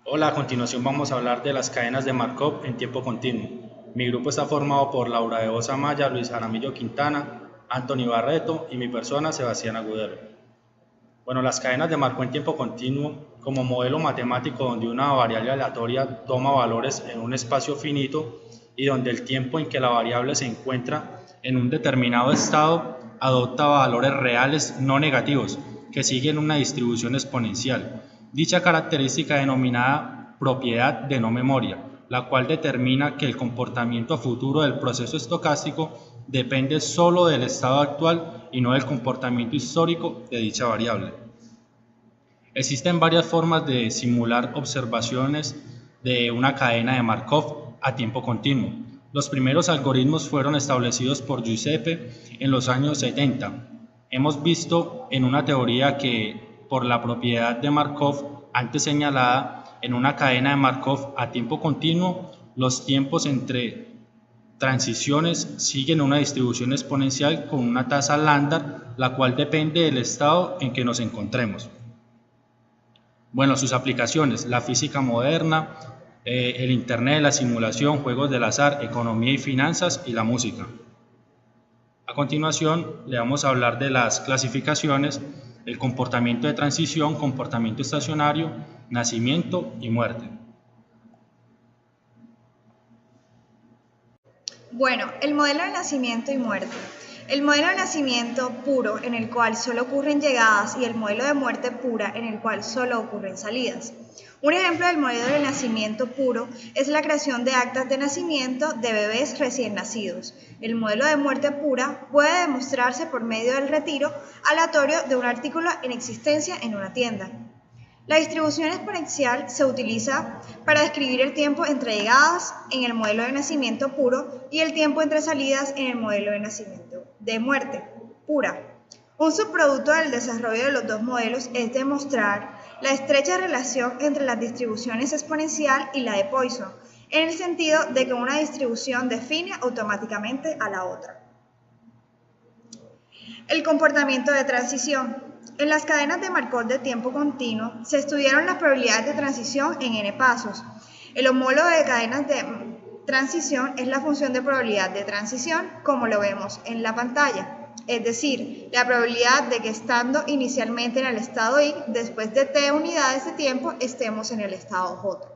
Hola, a continuación vamos a hablar de las cadenas de Markov en tiempo continuo. Mi grupo está formado por Laura de Osa Maya, Luis Jaramillo Quintana, Anthony Barreto y mi persona, Sebastián Agudelo. Bueno, las cadenas de Markov en tiempo continuo, como modelo matemático donde una variable aleatoria toma valores en un espacio finito y donde el tiempo en que la variable se encuentra en un determinado estado adopta valores reales no negativos que siguen una distribución exponencial. Dicha característica denominada propiedad de no memoria, la cual determina que el comportamiento futuro del proceso estocástico depende solo del estado actual y no del comportamiento histórico de dicha variable. Existen varias formas de simular observaciones de una cadena de Markov a tiempo continuo. Los primeros algoritmos fueron establecidos por Giuseppe en los años 70. Hemos visto en una teoría que, por la propiedad de Markov antes señalada, en una cadena de Markov a tiempo continuo, los tiempos entre transiciones siguen una distribución exponencial con una tasa lambda, la cual depende del estado en que nos encontremos. Bueno, sus aplicaciones, la física moderna, el Internet, la simulación, juegos del azar, economía y finanzas y la música. A continuación, le vamos a hablar de las clasificaciones, el comportamiento de transición, comportamiento estacionario, nacimiento y muerte. Bueno, el modelo de nacimiento y muerte. El modelo de nacimiento puro, en el cual solo ocurren llegadas, y el modelo de muerte pura, en el cual solo ocurren salidas. Un ejemplo del modelo de nacimiento puro es la creación de actas de nacimiento de bebés recién nacidos. El modelo de muerte pura puede demostrarse por medio del retiro aleatorio de un artículo en existencia en una tienda. La distribución exponencial se utiliza para describir el tiempo entre llegadas en el modelo de nacimiento puro y el tiempo entre salidas en el modelo de nacimiento de muerte pura. Un subproducto del desarrollo de los dos modelos es demostrar la estrecha relación entre las distribuciones exponencial y la de Poisson, en el sentido de que una distribución define automáticamente a la otra. El comportamiento de transición. En las cadenas de Markov de tiempo continuo se estudiaron las probabilidades de transición en n pasos. El homólogo de cadenas de transición es la función de probabilidad de transición, como lo vemos en la pantalla, es decir, la probabilidad de que estando inicialmente en el estado I, después de t unidades de tiempo, estemos en el estado J.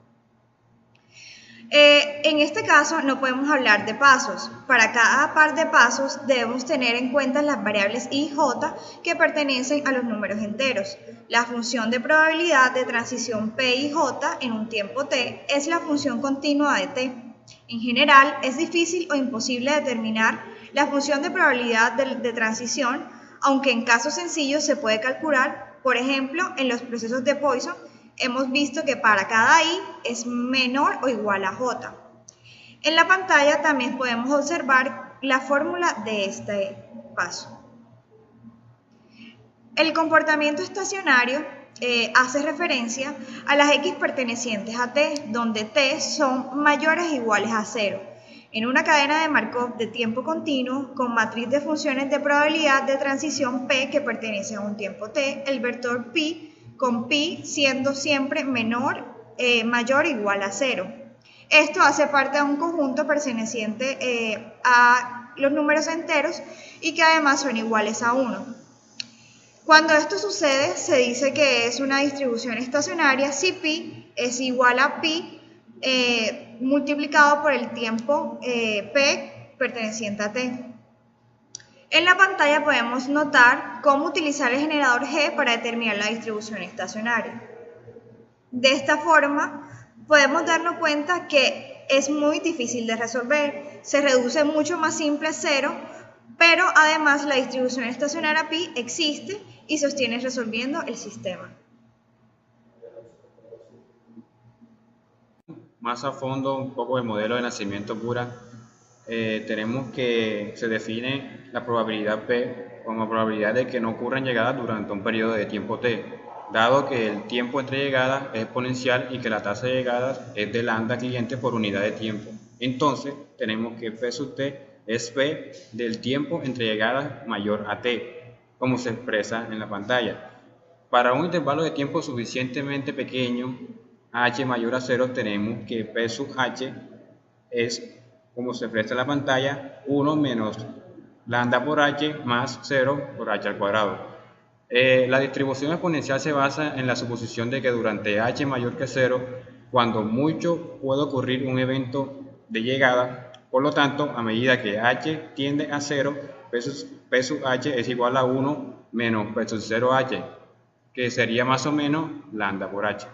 En este caso no podemos hablar de pasos. Para cada par de pasos debemos tener en cuenta las variables i y j que pertenecen a los números enteros. La función de probabilidad de transición p y j en un tiempo t es la función continua de t. En general es difícil o imposible determinar la función de probabilidad de transición, aunque en casos sencillos se puede calcular. Por ejemplo, en los procesos de Poisson hemos visto que para cada i es menor o igual a j. En la pantalla también podemos observar la fórmula de este paso. El comportamiento estacionario hace referencia a las x pertenecientes a t, donde t son mayores o iguales a 0. En una cadena de Markov de tiempo continuo con matriz de funciones de probabilidad de transición p que pertenece a un tiempo t, el vector pi con pi siendo siempre mayor o igual a 0. Esto hace parte de un conjunto perteneciente a los números enteros y que además son iguales a 1. Cuando esto sucede, se dice que es una distribución estacionaria si pi es igual a pi multiplicado por el tiempo p perteneciente a t. En la pantalla podemos notar cómo utilizar el generador G para determinar la distribución estacionaria. De esta forma, podemos darnos cuenta que es muy difícil de resolver, se reduce mucho más simple a 0, pero además la distribución estacionaria pi existe y sostiene resolviendo el sistema. Más a fondo, un poco el modelo de nacimiento pura. Tenemos que se define la probabilidad P como probabilidad de que no ocurran llegadas durante un periodo de tiempo T, dado que el tiempo entre llegadas es exponencial y que la tasa de llegadas es de lambda cliente por unidad de tiempo. Entonces, tenemos que P sub T es P del tiempo entre llegadas mayor a T, como se expresa en la pantalla. Para un intervalo de tiempo suficientemente pequeño, a h mayor a 0, tenemos que P sub h es, como se expresa en la pantalla, 1 menos lambda por h más 0 por h al cuadrado. La distribución exponencial se basa en la suposición de que durante h mayor que 0, cuando mucho puede ocurrir un evento de llegada. Por lo tanto, a medida que h tiende a 0, P sub h es igual a 1 menos P sub 0h, que sería más o menos lambda por h.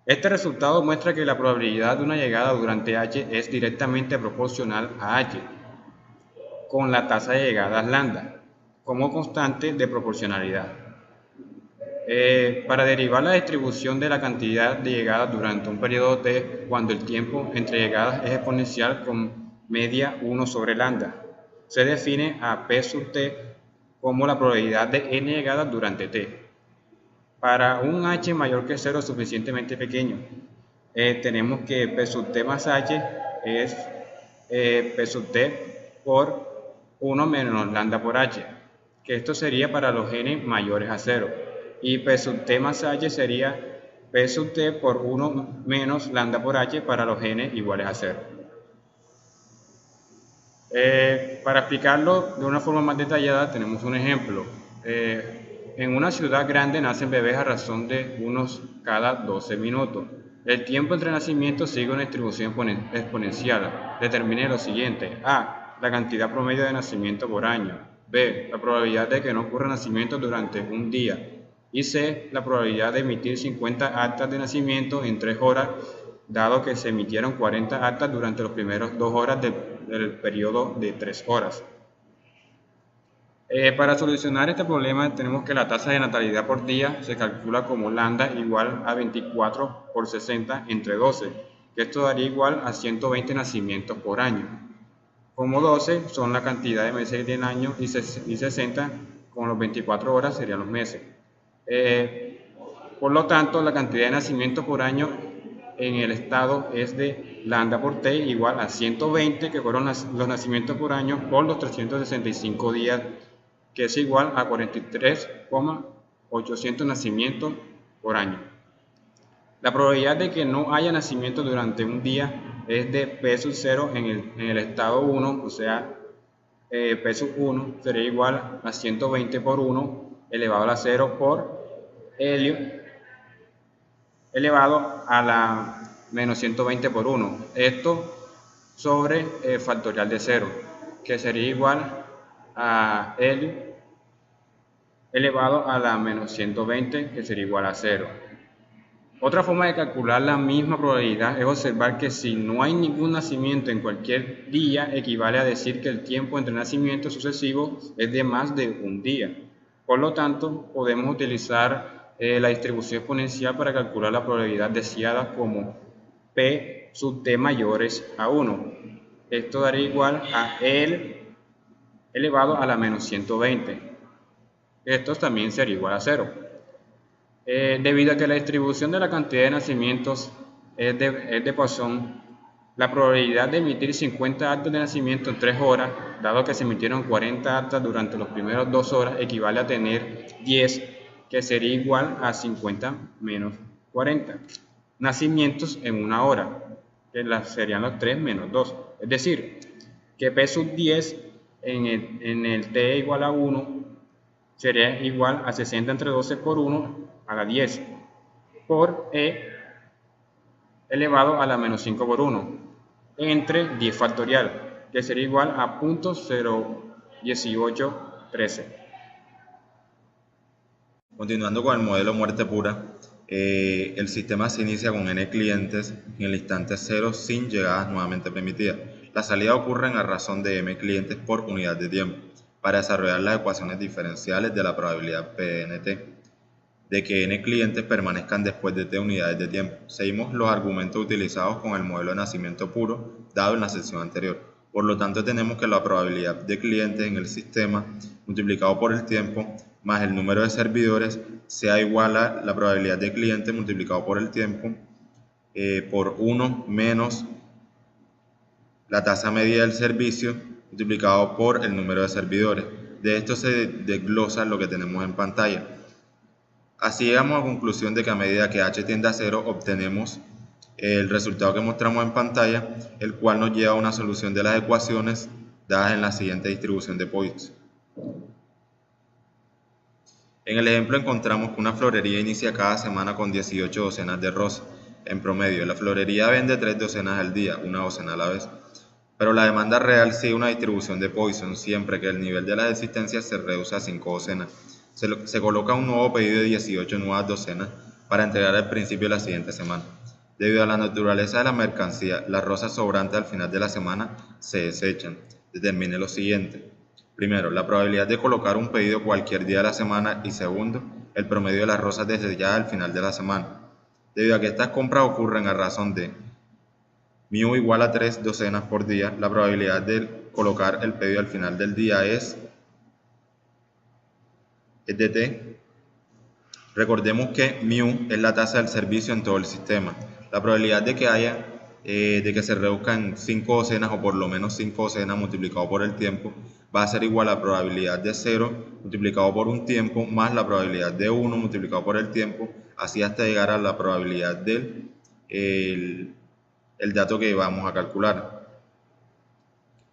Este resultado muestra que la probabilidad de una llegada durante h es directamente proporcional a h, con la tasa de llegadas lambda, como constante de proporcionalidad. Para derivar la distribución de la cantidad de llegadas durante un periodo t, cuando el tiempo entre llegadas es exponencial con media 1 sobre lambda, se define a P sub t como la probabilidad de n llegadas durante t. Para un h mayor que 0 suficientemente pequeño, tenemos que P sub t más h es P sub t por 1 menos lambda por h, que esto sería para los n mayores a 0. Y P sub t más h sería P sub t por 1 menos lambda por h para los n iguales a 0. Para explicarlo de una forma más detallada, tenemos un ejemplo. En una ciudad grande nacen bebés a razón de unos cada 12 minutos. El tiempo entre nacimientos sigue una distribución exponencial. Determine lo siguiente: A, la cantidad promedio de nacimiento por año; B, la probabilidad de que no ocurra nacimiento durante un día; y C, la probabilidad de emitir 50 actas de nacimiento en 3 horas, dado que se emitieron 40 actas durante las primeras 2 horas del periodo de 3 horas. Para solucionar este problema tenemos que la tasa de natalidad por día se calcula como lambda igual a 24 por 60 entre 12, que esto daría igual a 120 nacimientos por año. Como 12 son la cantidad de meses del año y 60 con los 24 horas serían los meses. Por lo tanto, la cantidad de nacimientos por año en el estado es de lambda por t igual a 120, que fueron los nacimientos por año, por los 365 días, que es igual a 43,800 nacimientos por año. La probabilidad de que no haya nacimiento durante un día es de P sub 0 en el estado 1, o sea, P sub 1 sería igual a 120 por 1 elevado a la 0 por helio elevado a la menos 120 por 1. Esto sobre el factorial de 0, que sería igual a helio elevado a la menos 120, que sería igual a 0. Otra forma de calcular la misma probabilidad es observar que si no hay ningún nacimiento en cualquier día, equivale a decir que el tiempo entre nacimientos sucesivos es de más de un día. Por lo tanto, podemos utilizar la distribución exponencial para calcular la probabilidad deseada como P sub t mayores a 1. Esto daría igual a L elevado a la menos 120. Esto también sería igual a 0. Debido a que la distribución de la cantidad de nacimientos es de Poisson, la probabilidad de emitir 50 actas de nacimiento en 3 horas, dado que se emitieron 40 actas durante las primeras 2 horas, equivale a tener 10, que sería igual a 50 menos 40 nacimientos en una hora, que serían los 3 menos 2. Es decir, que P sub 10 en el t igual a 1 sería igual a 60 entre 12 por 1 a la 10 por e elevado a la menos 5 por 1 entre 10 factorial, que sería igual a 0.01813. Continuando con el modelo muerte pura, el sistema se inicia con n clientes en el instante 0 sin llegadas nuevamente permitidas. La salida ocurre a razón de m clientes por unidad de tiempo, para desarrollar las ecuaciones diferenciales de la probabilidad P de nt, de que n clientes permanezcan después de t unidades de tiempo. Seguimos los argumentos utilizados con el modelo de nacimiento puro dado en la sección anterior. Por lo tanto, tenemos que la probabilidad de clientes en el sistema multiplicado por el tiempo más el número de servidores sea igual a la probabilidad de clientes multiplicado por el tiempo por 1 menos la tasa media del servicio multiplicado por el número de servidores. De esto se desglosa lo que tenemos en pantalla. Así llegamos a la conclusión de que a medida que h tiende a 0 obtenemos el resultado que mostramos en pantalla, el cual nos lleva a una solución de las ecuaciones dadas en la siguiente distribución de Poisson. En el ejemplo encontramos que una florería inicia cada semana con 18 docenas de rosas. En promedio, la florería vende 3 docenas al día, una docena a la vez. Pero la demanda real sigue una distribución de Poisson siempre que el nivel de las existencias se reduce a 5 docenas. Se coloca un nuevo pedido de 18 nuevas docenas para entregar al principio de la siguiente semana. Debido a la naturaleza de la mercancía, las rosas sobrantes al final de la semana se desechan. Determine lo siguiente. Primero, la probabilidad de colocar un pedido cualquier día de la semana y segundo, el promedio de las rosas desechadas al final de la semana. Debido a que estas compras ocurren a razón de μ igual a 3 docenas por día, la probabilidad de colocar el pedido al final del día es de t. Recordemos que μ es la tasa del servicio en todo el sistema. La probabilidad de que se reduzcan 5 docenas o por lo menos 5 docenas multiplicado por el tiempo va a ser igual a la probabilidad de 0 multiplicado por un tiempo más la probabilidad de 1 multiplicado por el tiempo, así hasta llegar a la probabilidad del el dato que vamos a calcular.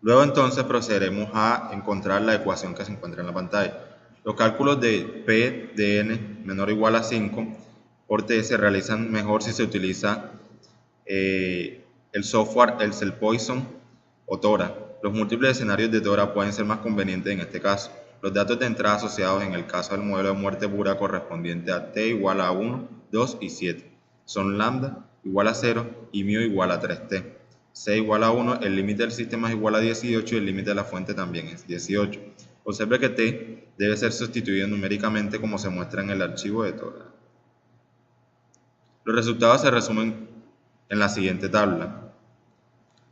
Luego entonces procederemos a encontrar la ecuación que se encuentra en la pantalla. Los cálculos de P de n menor o igual a 5 por t se realizan mejor si se utiliza el software Poisson o Tora. Los múltiples escenarios de Tora pueden ser más convenientes en este caso. Los datos de entrada asociados en el caso del modelo de muerte pura correspondiente a t igual a 1, 2 y 7 son lambda igual a 0 y μ igual a 3t. C igual a 1, el límite del sistema es igual a 18 y el límite de la fuente también es 18. Observe que t debe ser sustituido numéricamente como se muestra en el archivo de Tora. Los resultados se resumen en la siguiente tabla.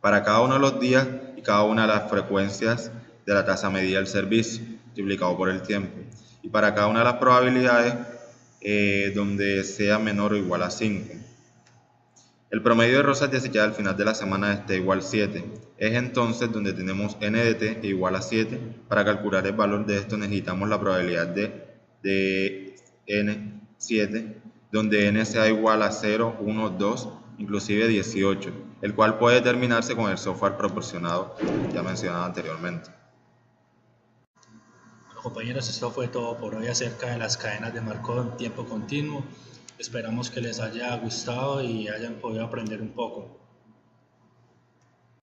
Para cada uno de los días y cada una de las frecuencias de la tasa medida del servicio, multiplicado por el tiempo. Y para cada una de las probabilidades donde sea menor o igual a 5. El promedio de rosas desechadas al final de la semana es t igual a 7. Es entonces donde tenemos n de t igual a 7. Para calcular el valor de esto necesitamos la probabilidad de n7, donde n sea igual a 0, 1, 2, inclusive 18, el cual puede determinarse con el software proporcionado ya mencionado anteriormente. Bueno, compañeros, esto fue todo por hoy acerca de las cadenas de Markov en tiempo continuo. Esperamos que les haya gustado y hayan podido aprender un poco.